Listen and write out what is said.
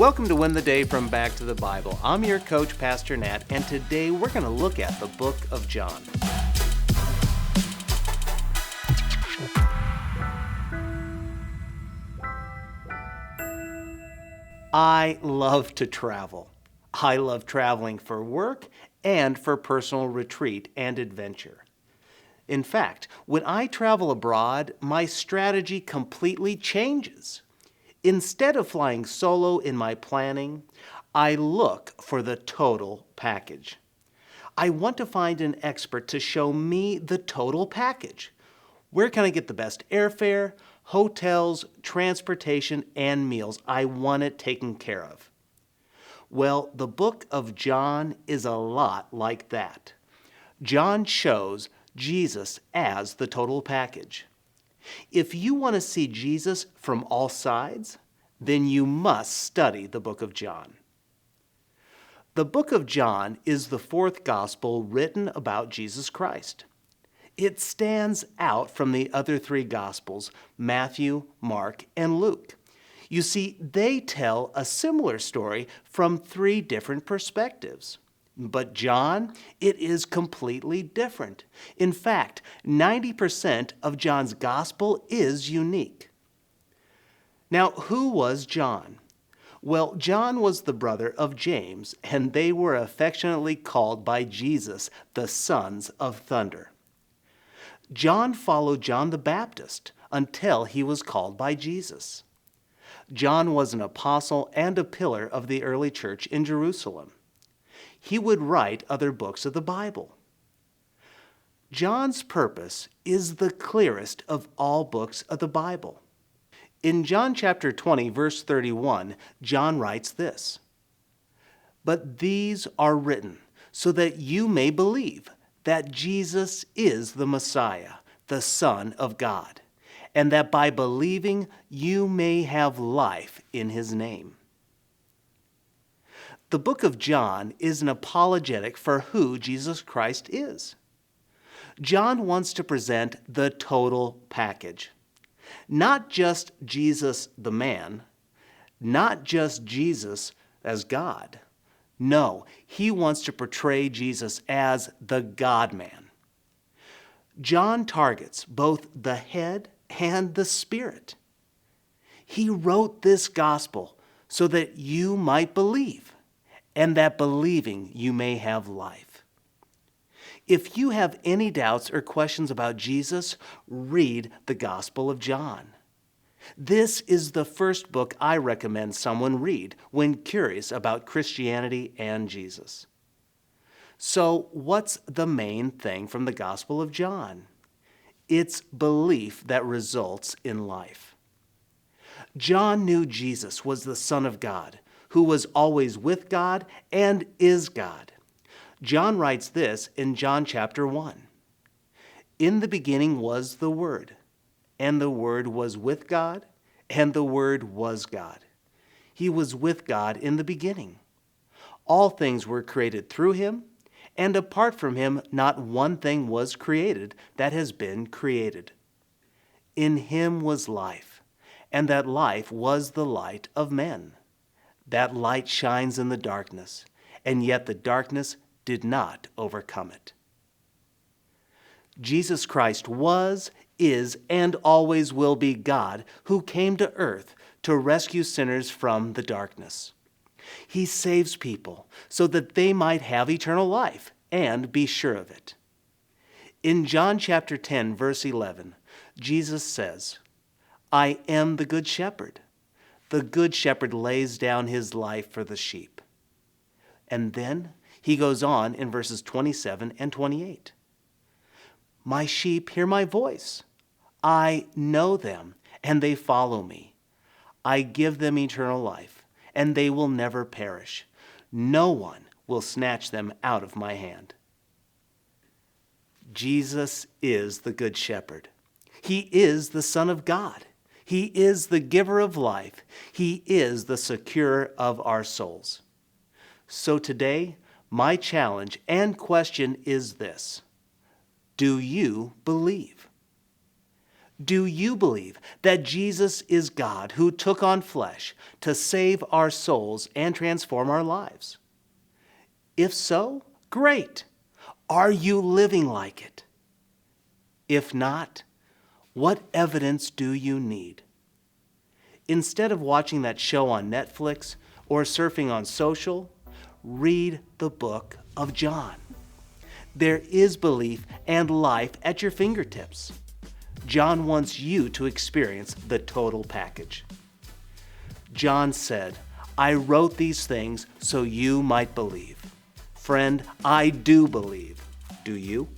Welcome to Win the Day from Back to the Bible. I'm your coach, Pastor Nat, and today we're going to look at the book of John. I love to travel. I love traveling for work and for personal retreat and adventure. In fact, when I travel abroad, my strategy completely changes. Instead of flying solo in my planning, I look for the total package. I want to find an expert to show me the total package. Where can I get the best airfare, hotels, transportation, and meals? I want it taken care of. Well, the book of John is a lot like that. John shows Jesus as the total package. If you want to see Jesus from all sides, then you must study the book of John. The book of John is the fourth gospel written about Jesus Christ. It stands out from the other three gospels, Matthew, Mark, and Luke. You see, they tell a similar story from three different perspectives. But John, it is completely different. In fact, 90% of John's gospel is unique. Now, who was John? Well, John was the brother of James, and they were affectionately called by Jesus the sons of thunder. John followed John the Baptist until he was called by Jesus. John was an apostle and a pillar of the early church in Jerusalem. He would write other books of the Bible. John's purpose is the clearest of all books of the Bible. In John chapter 20, verse 31, John writes this, "But these are written so that you may believe that Jesus is the Messiah, the Son of God, and that by believing you may have life in his name." The book of John is an apologetic for who Jesus Christ is. John wants to present the total package. Not just Jesus the man, not just Jesus as God. No, he wants to portray Jesus as the God-man. John targets both the head and the spirit. He wrote this gospel so that you might believe, and that believing you may have life. If you have any doubts or questions about Jesus, read the Gospel of John. This is the first book I recommend someone read when curious about Christianity and Jesus. So, what's the main thing from the Gospel of John? It's belief that results in life. John knew Jesus was the Son of God, who was always with God and is God. John writes this in John chapter 1. "In the beginning was the Word, and the Word was with God, and the Word was God. He was with God in the beginning. All things were created through him, and apart from him not one thing was created that has been created. In him was life, and that life was the light of men. That light shines in the darkness, and yet the darkness did not overcome it." Jesus Christ was, is, and always will be God who came to earth to rescue sinners from the darkness. He saves people so that they might have eternal life and be sure of it. In John chapter 10, verse 11, Jesus says, "I am the good shepherd. The good shepherd lays down his life for the sheep." And then he goes on in verses 27 and 28. "My sheep hear my voice. I know them, and they follow me. I give them eternal life, and they will never perish. No one will snatch them out of my hand." Jesus is the Good Shepherd. He is the Son of God. He is the giver of life. He is the securer of our souls. So today, my challenge and question is this: do you believe? Do you believe that Jesus is God who took on flesh to save our souls and transform our lives? If so, great. Are you living like it? If not, what evidence do you need? Instead of watching that show on Netflix or surfing on social, read the book of John. There is belief and life at your fingertips. John wants you to experience the total package. John said, "I wrote these things so you might believe." Friend, I do believe. Do you?